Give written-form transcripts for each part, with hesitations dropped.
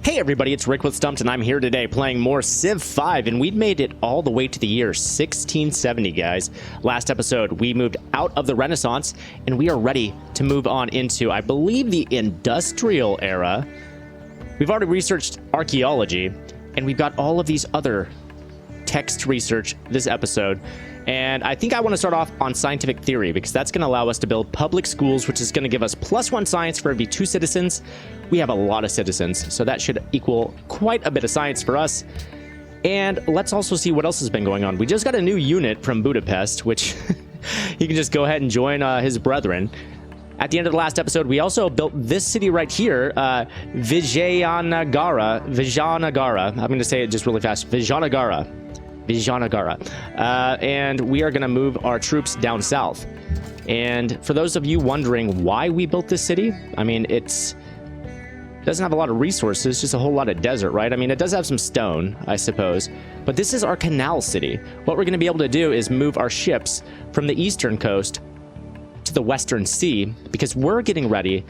Hey everybody, it's Rick with Stumpt, and I'm here today playing more Civ 5, and we've made it all the way to the year 1670, guys. Last episode, we moved out of the Renaissance, and we are ready to move on into, I believe, the Industrial Era. We've already researched archaeology, and we've got all of these other text research this episode. And I think I want to start off on scientific theory, because that's going to allow us to build public schools, which is going to give us +1 science for every 2 citizens. We have a lot of citizens, so that should equal quite a bit of science for us. And let's also see what else has been going on. We just got a new unit from Budapest, which he can just go ahead and join his brethren. At the end of the last episode, we also built this city right here, Vijayanagara. I'm going to say it just really fast. Vijayanagara. And we are going to move our troops down south. And for those of you wondering why we built this city, I mean, it doesn't have a lot of resources, just a whole lot of desert, right? I mean, it does have some stone, I suppose, but this is our canal city. What we're going to be able to do is move our ships from the eastern coast to the western sea, because we're getting ready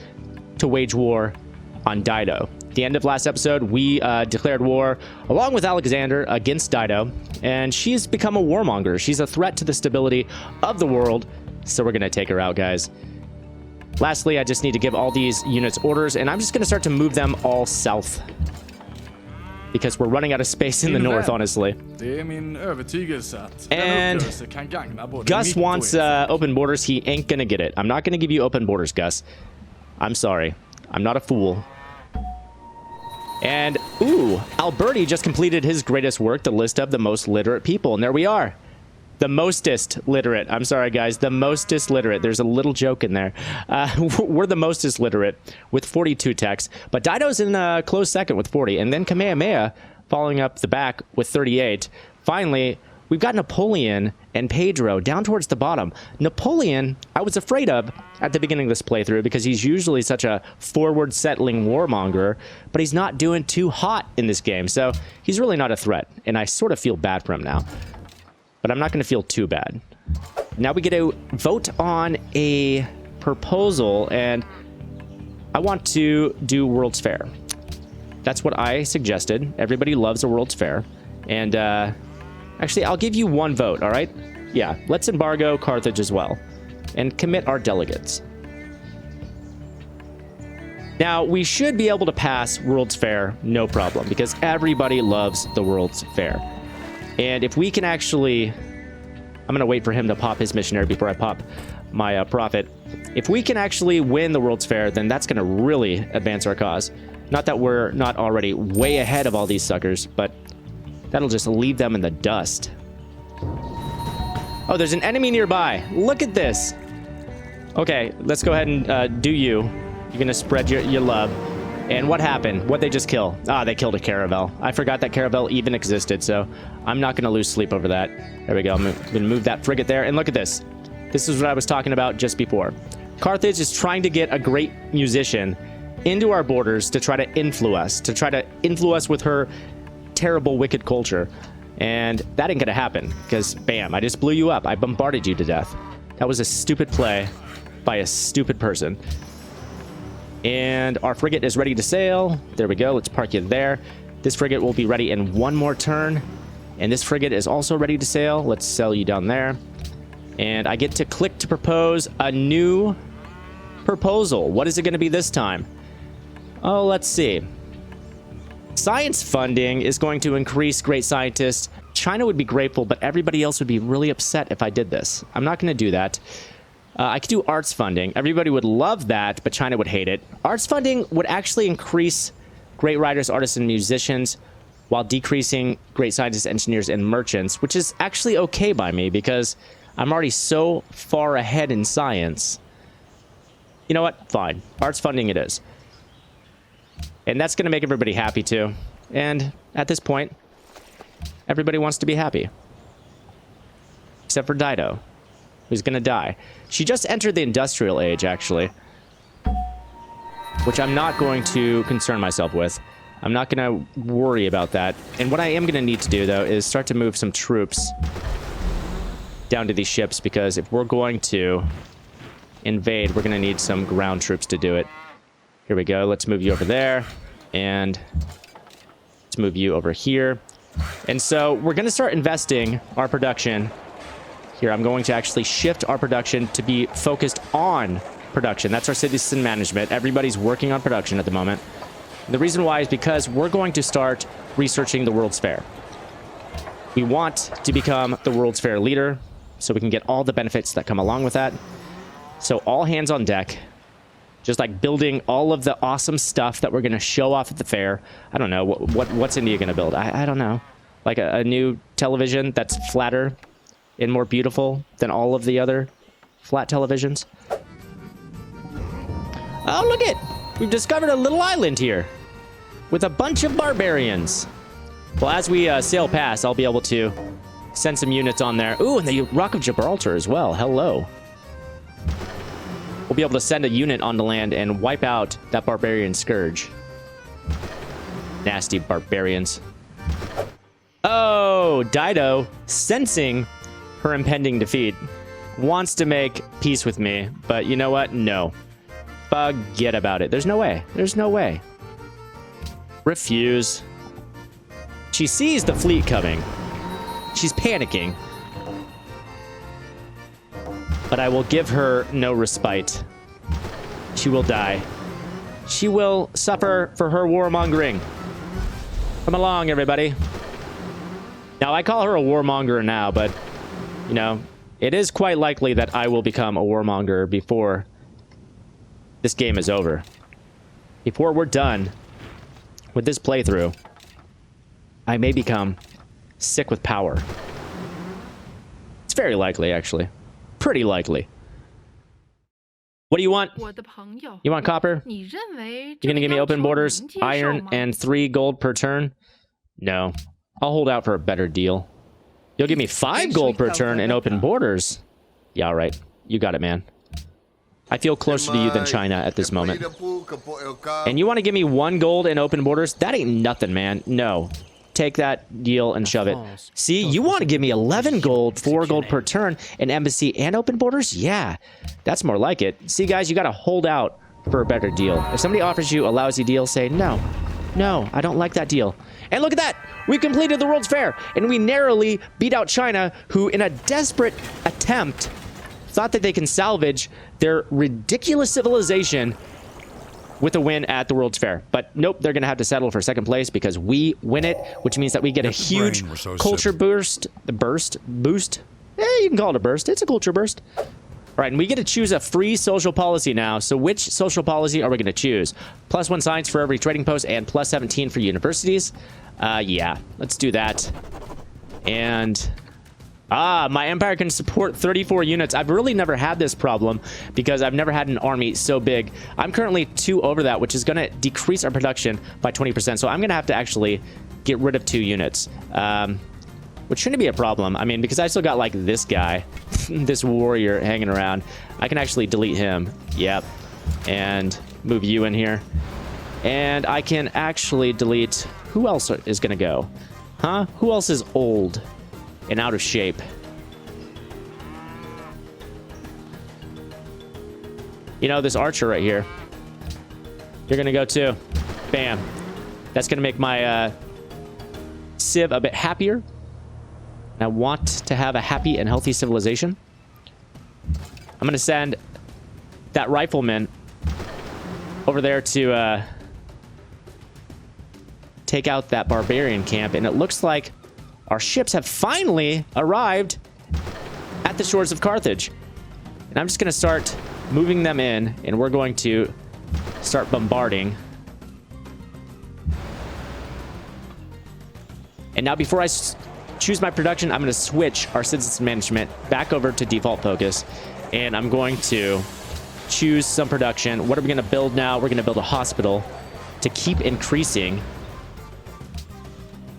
to wage war on Dido. At the end of last episode, we declared war, along with Alexander, against Dido, and she's become a warmonger. She's a threat to the stability of the world, so we're going to take her out, guys. Lastly, I just need to give all these units orders, and I'm just going to start to move them all south, because we're running out of space in the north, honestly. And Gus wants open borders. He ain't going to get it. I'm not going to give you open borders, Gus. I'm sorry. I'm not a fool. And, ooh, Alberti just completed his greatest work, the list of the most literate people. And there we are. The mostest literate. I'm sorry, guys. The mostest literate. There's a little joke in there. We're the mostest literate with 42 techs. But Dido's in a close second with 40. And then Kamehameha following up the back with 38. Finally, we've got Napoleon and Pedro down towards the bottom. Napoleon, I was afraid of at the beginning of this playthrough, because he's usually such a forward-settling warmonger, but he's not doing too hot in this game, so he's really not a threat, and I sort of feel bad for him now. But I'm not going to feel too bad. Now we get to vote on a proposal, and I want to do World's Fair. That's what I suggested. Everybody loves a World's Fair, and actually, I'll give you 1 vote, all right? Yeah, let's embargo Carthage as well and commit our delegates. Now, we should be able to pass World's Fair, no problem, because everybody loves the World's Fair. And if we can actually... I'm going to wait for him to pop his missionary before I pop my prophet. If we can actually win the World's Fair, then that's going to really advance our cause. Not that we're not already way ahead of all these suckers, but that'll just leave them in the dust. Oh, there's an enemy nearby. Look at this. Okay, let's go ahead and do you. You're gonna spread your love. And what happened? What'd they just kill? Ah, they killed a caravel. I forgot that caravel even existed, so I'm not gonna lose sleep over that. There we go. I'm gonna move that frigate there. And look at this. This is what I was talking about just before. Carthage is trying to get a great musician into our borders to try to influence us with her terrible, wicked culture. And that ain't gonna happen, because bam, I just blew you up. I bombarded you to death. That was a stupid play by a stupid person. And our frigate is ready to sail. There we go. Let's park you there. This frigate will be ready in 1 more turn, and this frigate is also ready to sail. Let's sail you down there, and I get to click to propose a new proposal. What is it going to be this time? Oh, let's see. Science funding is going to increase great scientists. China would be grateful, but everybody else would be really upset if I did this. I'm not going to do that. I could do arts funding. Everybody would love that, but China would hate it. Arts funding would actually increase great writers, artists, and musicians, while decreasing great scientists, engineers, and merchants, which is actually okay by me, because I'm already so far ahead in science. You know what? Fine. Arts funding it is. And that's going to make everybody happy, too. And at this point, everybody wants to be happy. Except for Dido, who's going to die. She just entered the industrial age, actually. Which I'm not going to concern myself with. I'm not going to worry about that. And what I am going to need to do, though, is start to move some troops down to these ships, because if we're going to invade, we're going to need some ground troops to do it. Here we go. Let's move you over there. And Let's move you over here. And so we're going to start investing our production. Here, I'm going to actually shift our production to be focused on production. That's our citizen management. Everybody's working on production at the moment. And the reason why is because we're going to start researching the World's Fair. We want to become the World's Fair leader so we can get all the benefits that come along with that. So all hands on deck. Just like building all of the awesome stuff that we're going to show off at the fair. I don't know. What's India going to build? I don't know. Like a new television that's flatter and more beautiful than all of the other flat televisions. Oh, look it! We've discovered a little island here with a bunch of barbarians. Well, as we sail past, I'll be able to send some units on there. Ooh, and the Rock of Gibraltar as well. Hello. We'll be able to send a unit onto land and wipe out that barbarian scourge. Nasty barbarians. Oh, Dido, sensing her impending defeat, wants to make peace with me. But you know what? No. Forget about it. There's no way. There's no way. Refuse. She sees the fleet coming. She's panicking. But I will give her no respite. She will die. She will suffer for her warmongering. Come along, everybody. Now, I call her a warmonger now, but, you know, it is quite likely that I will become a warmonger before this game is over. Before we're done with this playthrough, I may become sick with power. It's very likely, actually. Pretty likely. What do you want? You want copper? You're gonna give me open borders, iron, and 3 gold per turn? No. I'll hold out for a better deal. You'll give me 5 gold per turn and open borders? Yeah, all right. You got it, man. I feel closer to you than China at this moment. And you want to give me 1 gold and open borders? That ain't nothing, man. No. Take that deal and shove it. See, you want to give me 11 gold, 4 gold per turn, an embassy and open borders? Yeah, that's more like it. See, guys, you got to hold out for a better deal. If somebody offers you a lousy deal, say, no, no, I don't like that deal. And look at that. We completed the World's Fair, and we narrowly beat out China, who, in a desperate attempt, thought that they can salvage their ridiculous civilization with a win at the World's Fair. But nope, they're going to have to settle for 2nd place because we win it, which means that we get a huge culture boost. Boost? You can call it a burst. It's a culture burst. All right, and we get to choose a free social policy now. So which social policy are we going to choose? +1 science for every trading post and +17 for universities. Yeah, let's do that. And my empire can support 34 units. I've really never had this problem because I've never had an army so big. I'm currently 2 over that, which is going to decrease our production by 20%. So I'm going to have to actually get rid of 2 units, which shouldn't be a problem. I mean, because I still got like this guy, this warrior hanging around. I can actually delete him. Yep. And move you in here. And I can actually delete... Who else is going to go? Huh? Who else is old and out of shape? You know, this archer right here. You're going to go too. Bam. That's going to make my civ a bit happier. And I want to have a happy and healthy civilization. I'm going to send that rifleman over there to take out that barbarian camp. And it looks like our ships have finally arrived at the shores of Carthage. And I'm just going to start moving them in, and we're going to start bombarding. And now before I choose my production, I'm going to switch our citizen management back over to default focus. And I'm going to choose some production. What are we going to build now? We're going to build a hospital to keep increasing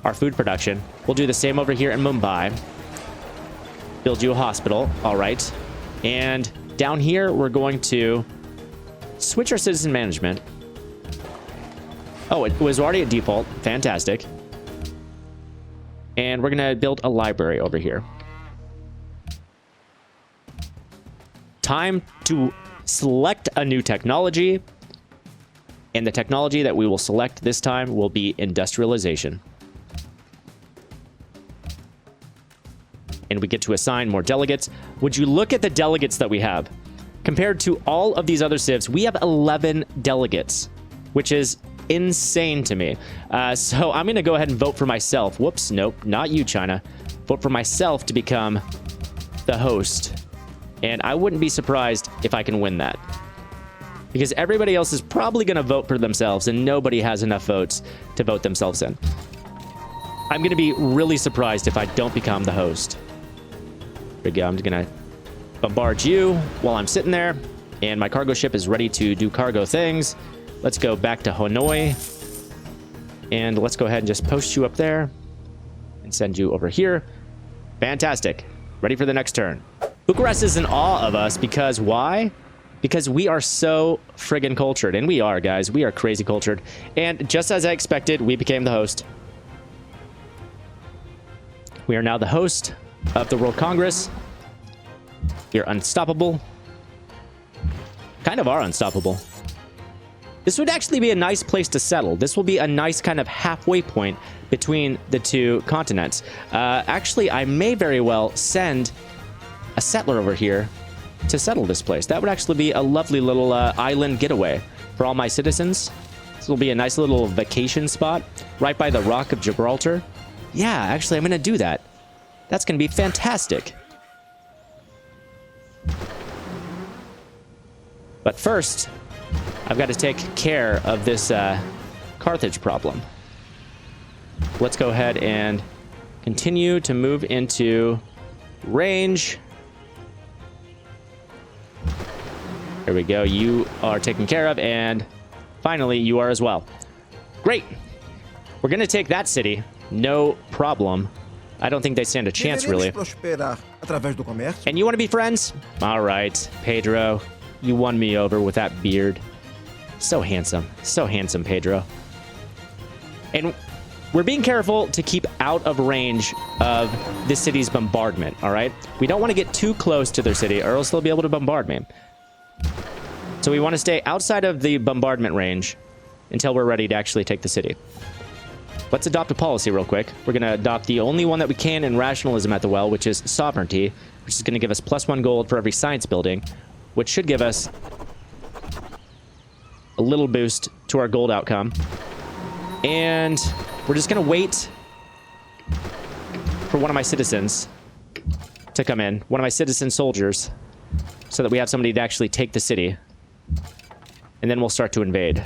our food production. We'll do the same over here in Mumbai. Build you a hospital. All right. And down here, we're going to switch our citizen management. Oh, it was already at default. Fantastic. And we're going to build a library over here. Time to select a new technology. And the technology that we will select this time will be industrialization. And we get to assign more delegates. Would you look at the delegates that we have? Compared to all of these other civs, we have 11 delegates, which is insane to me. So I'm going to go ahead and vote for myself. Whoops, nope, not you, China. Vote for myself to become the host. And I wouldn't be surprised if I can win that. Because everybody else is probably going to vote for themselves, and nobody has enough votes to vote themselves in. I'm going to be really surprised if I don't become the host. There we go. I'm just going to bombard you while I'm sitting there. And my cargo ship is ready to do cargo things. Let's go back to Hanoi. And let's go ahead and just post you up there. And send you over here. Fantastic. Ready for the next turn. Bucharest is in awe of us because why? Because we are so friggin' cultured. And we are, guys. We are crazy cultured. And just as I expected, we became the host. We are now the host of the World Congress. We are unstoppable. Kind of are unstoppable. This would actually be a nice place to settle. This will be a nice kind of halfway point between the two continents. Actually, I may very well send a settler over here to settle this place. That would actually be a lovely little island getaway for all my citizens. This will be a nice little vacation spot right by the Rock of Gibraltar. Yeah, actually, I'm going to do that. That's going to be fantastic. But first, I've got to take care of this Carthage problem. Let's go ahead and continue to move into range. There we go. You are taken care of, and finally, you are as well. Great. We're going to take that city. No problem. I don't think they stand a chance, really. And you want to be friends? All right, Pedro. You won me over with that beard. So handsome. So handsome, Pedro. And we're being careful to keep out of range of this city's bombardment, all right? We don't want to get too close to their city, or else they'll be able to bombard me. So we want to stay outside of the bombardment range until we're ready to actually take the city. Let's adopt a policy real quick. We're going to adopt the only one that we can in rationalism at the well, which is sovereignty, which is going to give us +1 gold for every science building, which should give us a little boost to our gold outcome. And we're just going to wait for one of my citizens to come in, one of my citizen soldiers, so that we have somebody to actually take the city. And then we'll start to invade.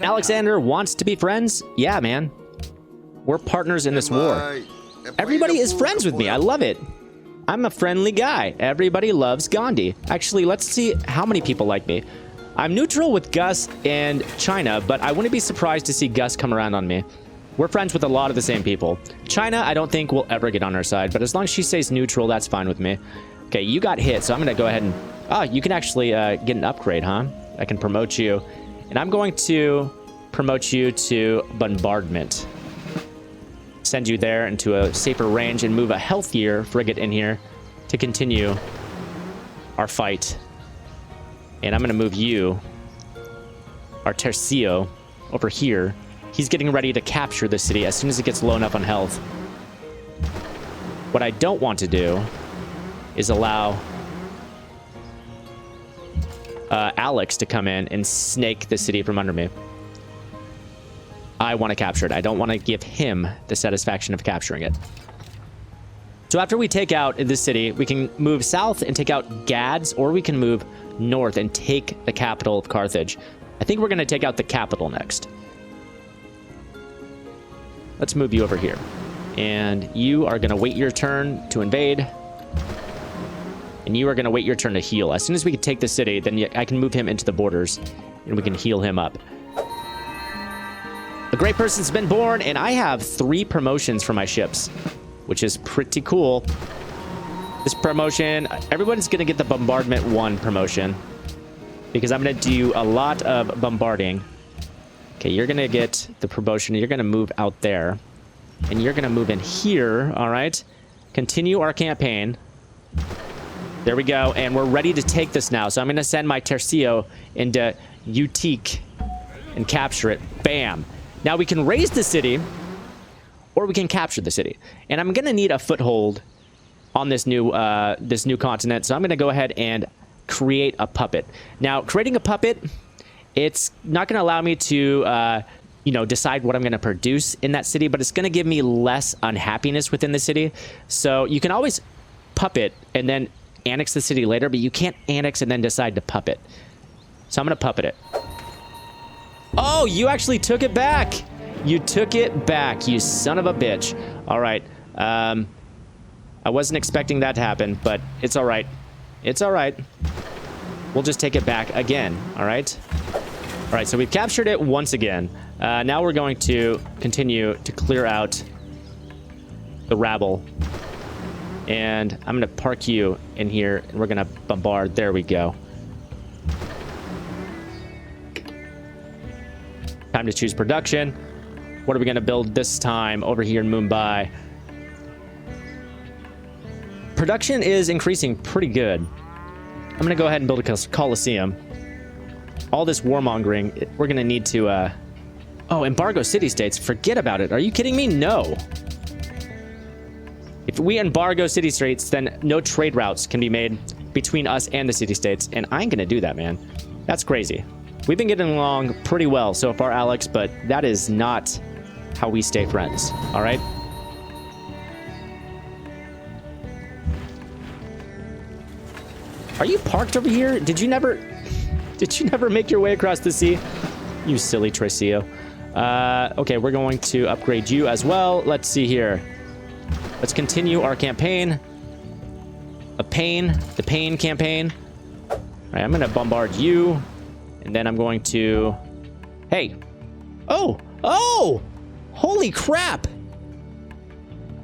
Alexander wants to be friends? Yeah, man. We're partners in this war. Everybody is friends with me. I love it. I'm a friendly guy. Everybody loves Gandhi. Actually, let's see how many people like me. I'm neutral with Gus and China, but I wouldn't be surprised to see Gus come around on me. We're friends with a lot of the same people. China, I don't think will ever get on our side, but as long as she stays neutral, that's fine with me. Okay, you got hit, so I'm going to go ahead and... Oh, you can actually get an upgrade, huh? I can promote you. And I'm going to promote you to bombardment. Send you there into a safer range and move a healthier frigate in here to continue our fight. And I'm going to move you, our Tercio, over here. He's getting ready to capture the city as soon as it gets low enough on health. What I don't want to do is allow Alex to come in and snake the city from under me. I want to capture it. I don't want to give him the satisfaction of capturing it. So after we take out this city, we can move south and take out Gads, or we can move north and take the capital of Carthage. I think we're going to take out the capital next. Let's move you over here. And you are going to wait your turn to invade. And you are going to wait your turn to heal. As soon as we can take the city, then I can move him into the borders, and we can heal him up. A great person's been born, and I have 3 promotions for my ships, which is pretty cool. This promotion, everyone's going to get the Bombardment 1 promotion, because I'm going to do a lot of bombarding. Okay, you're going to get the promotion. You're going to move out there, and you're going to move in here, all right? Continue our campaign. There we go, and we're ready to take this now. So I'm going to send my Tercio into Utique and capture it. Bam. Now we can raise the city, or we can capture the city. And I'm going to need a foothold on this new continent. So I'm going to go ahead and create a puppet. Now, creating a puppet, it's not going to allow me to, decide what I'm going to produce in that city, but it's going to give me less unhappiness within the city. So you can always puppet and then annex the city later, but you can't annex and then decide to puppet. So I'm going to puppet it. Oh, you actually took it back. You took it back, you son of a bitch. All right. I wasn't expecting that to happen, but it's all right. It's all right. We'll just take it back again. All right. All right. So we've captured it once again. Now we're going to continue to clear out the rabble. And I'm going to park you in here, and we're going to bombard. There we go. Time to choose production. What are we going to build this time over here in Mumbai? Production is increasing pretty good. I'm going to go ahead and build a coliseum. All this warmongering, we're going to need to... Oh, embargo city-states. Forget about it. Are you kidding me? No. If we embargo city-states, then no trade routes can be made between us and the city-states. And I ain't going to do that, man. That's crazy. We've been getting along pretty well so far, Alex, but that is not how we stay friends. All right? Are you parked over here? Did you never make your way across the sea? You silly Tricio. Okay, we're going to upgrade you as well. Let's see here. Let's continue our campaign. The pain campaign. All right, I'm going to bombard you. And then I'm going to... Hey. Oh! Holy crap!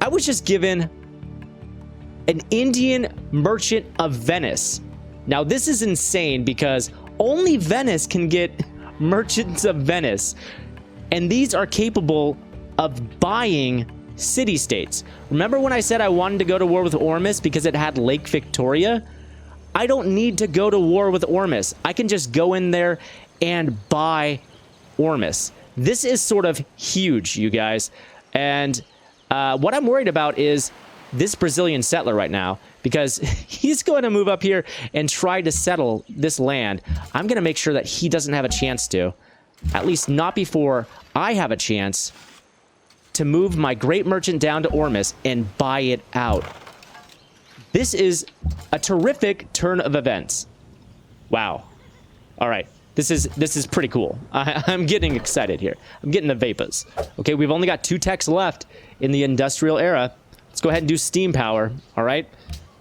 I was just given an Indian merchant of Venice. Now, this is insane because only Venice can get merchants of Venice. And these are capable of buying city-states. Remember when I said I wanted to go to war with Ormus because it had Lake Victoria? I don't need to go to war with Ormus. I can just go in there and buy Ormus. This is sort of huge, you guys. And what I'm worried about is this Brazilian settler right now, because he's going to move up here and try to settle this land. I'm going to make sure that he doesn't have a chance to, at least not before I have a chance to move my great merchant down to Ormus and buy it out. This is a terrific turn of events. Wow. All right. This is pretty cool. I'm getting excited here. I'm getting the vapors. Okay, we've only got 2 techs left in the industrial era. Let's go ahead and do steam power, all right?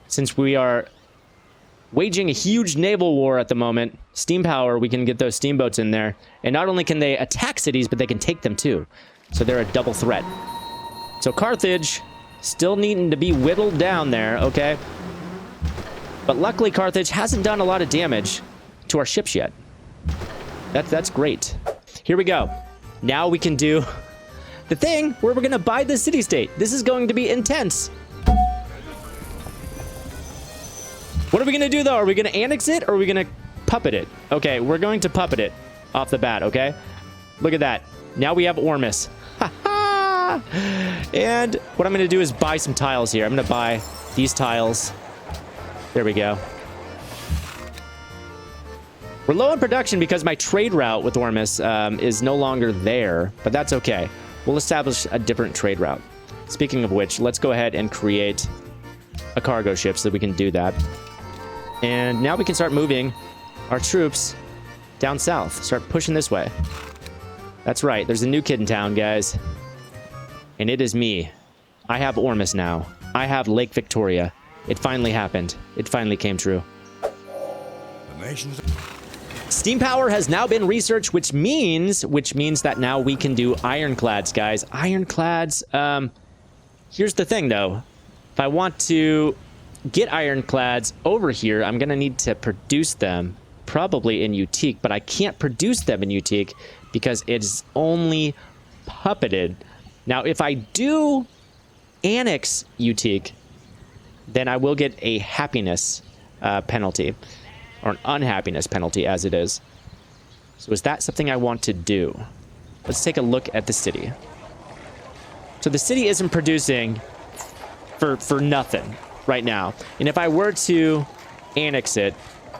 Since we are waging a huge naval war at the moment, steam power, we can get those steamboats in there. And not only can they attack cities, but they can take them too. So they're a double threat. So Carthage, still needing to be whittled down there, okay? But luckily, Carthage hasn't done a lot of damage to our ships yet. That's great. Here we go. Now we can do the thing where we're going to buy the city-state. This is going to be intense. What are we going to do, though? Are we going to annex it, or are we going to puppet it? Okay, we're going to puppet it off the bat, okay? Look at that. Now we have Ormus. Ha ha! And what I'm going to do is buy some tiles here. I'm going to buy these tiles. There we go. We're low on production because my trade route with Ormus is no longer there, but that's okay. We'll establish a different trade route. Speaking of which, let's go ahead and create a cargo ship so that we can do that. And now we can start moving our troops down south. Start pushing this way. That's right. There's a new kid in town, guys. And it is me. I have Ormus now. I have Lake Victoria. It finally happened. It finally came true. The nation's... Steam power has now been researched, which means that now we can do ironclads, guys. Ironclads, here's the thing, though. If I want to get ironclads over here, I'm going to need to produce them, probably in Utique, but I can't produce them in Utique because it's only puppeted. Now, if I do annex Utique, then I will get a happiness penalty. Or an unhappiness penalty, as it is. So is that something I want to do? Let's take a look at the city. So the city isn't producing for nothing right now. And if I were to annex it,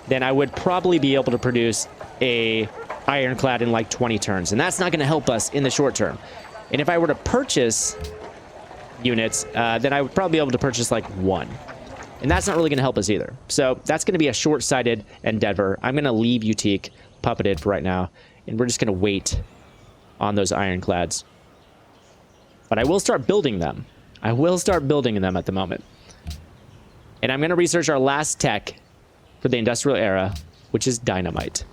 then I would probably be able to produce a ironclad in like 20 turns. And that's not going to help us in the short term. And if I were to purchase units, then I would probably be able to purchase like 1. And that's not really going to help us either. So that's going to be a short-sighted endeavor. I'm going to leave Utique puppeted for right now. And we're just going to wait on those ironclads. But I will start building them. I will start building them at the moment. And I'm going to research our last tech for the industrial era, which is dynamite.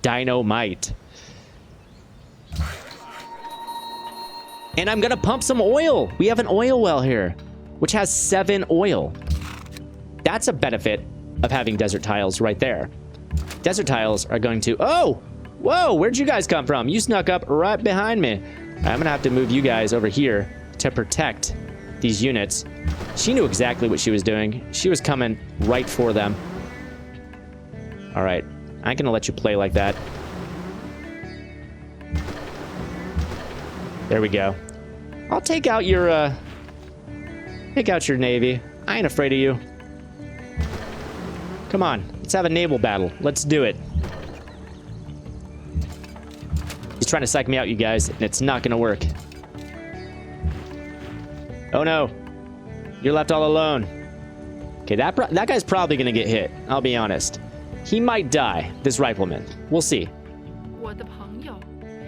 Dynamite. And I'm going to pump some oil. We have an oil well here, which has 7 oil. That's a benefit of having desert tiles right there. Desert tiles are going to... Oh! Whoa! Where'd you guys come from? You snuck up right behind me. I'm going to have to move you guys over here to protect these units. She knew exactly what she was doing. She was coming right for them. All right. I'm going to let you play like that. There we go. I'll take out your navy. I ain't afraid of you. Come on. Let's have a naval battle. Let's do it. He's trying to psych me out, you guys, and it's not going to work. Oh, no. You're left all alone. Okay, that guy's probably going to get hit. I'll be honest. He might die, this rifleman. We'll see.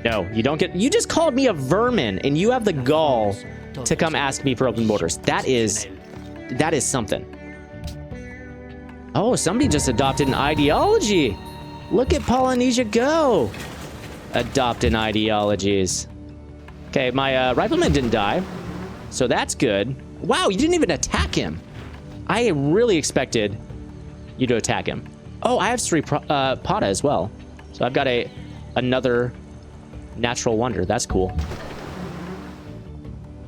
No, you don't get... You just called me a vermin, and you have the gall to come ask me for open borders. That is something. Oh, somebody just adopted an ideology. Look at Polynesia go. Adopting ideologies. Okay, my rifleman didn't die, so that's good. Wow, you didn't even attack him. I really expected you to attack him. Oh, I have Sri Pada as well. So I've got another natural wonder. That's cool.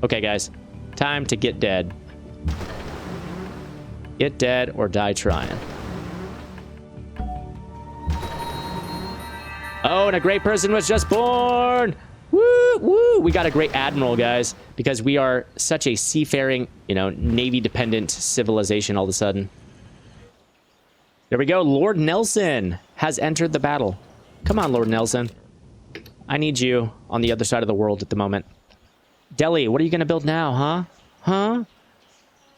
Okay, guys. Time to get dead. Get dead or die trying. Oh, and a great person was just born. Woo, woo. We got a great admiral, guys, because we are such a seafaring, Navy-dependent civilization all of a sudden. There we go. Lord Nelson has entered the battle. Come on, Lord Nelson. I need you on the other side of the world at the moment. Delhi, what are you going to build now, huh? Huh?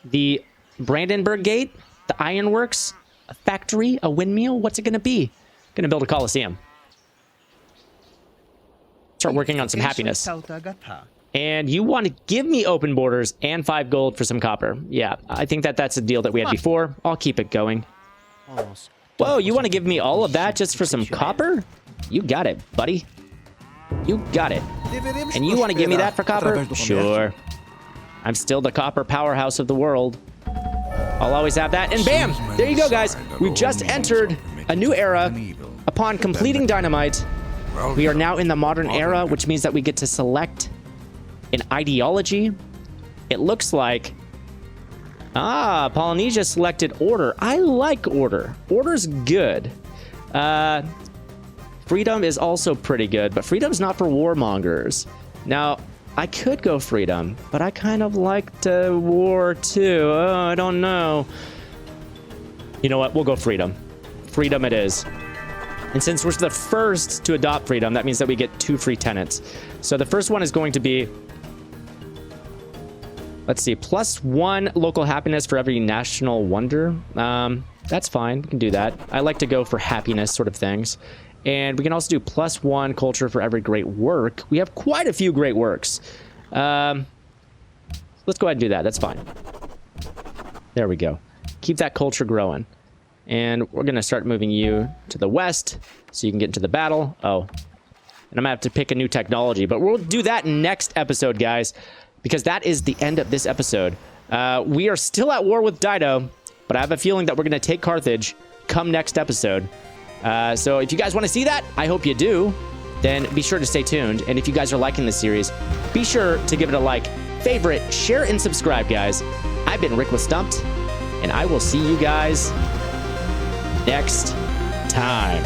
The Brandenburg Gate? The ironworks? A factory? A windmill? What's it going to be? Going to build a coliseum. Start working on some happiness. And you want to give me open borders and 5 gold for some copper. Yeah, I think that's a deal that we had before. I'll keep it going. Whoa, you want to give me all of that just for some copper? You got it, buddy. You got it. And you want to give me that for copper? Sure. I'm still the copper powerhouse of the world. I'll always have that. And bam! There you go, guys. We've just entered a new era. Upon completing dynamite, we are now in the modern era, which means that we get to select an ideology. It looks like... Polynesia selected order. I like order. Order's good. Freedom is also pretty good, but freedom's not for warmongers. Now, I could go freedom, but I kind of like to war too. Oh, I don't know. You know what? We'll go freedom. Freedom it is. And since we're the first to adopt freedom, that means that we get 2 free tenants. So the first one is going to be... Let's see, +1 local happiness for every national wonder. That's fine. We can do that. I like to go for happiness sort of things. And we can also do +1 culture for every great work. We have quite a few great works. Let's go ahead and do that. That's fine. There we go. Keep that culture growing. And we're going to start moving you to the west so you can get into the battle. Oh, and I'm going to have to pick a new technology. But we'll do that next episode, guys, because that is the end of this episode. We are still at war with Dido, but I have a feeling that we're going to take Carthage come next episode. So if you guys want to see that, I hope you do, then be sure to stay tuned. And if you guys are liking this series, be sure to give it a like, favorite, share, and subscribe, guys. I've been Rick with Stumpt, and I will see you guys next time.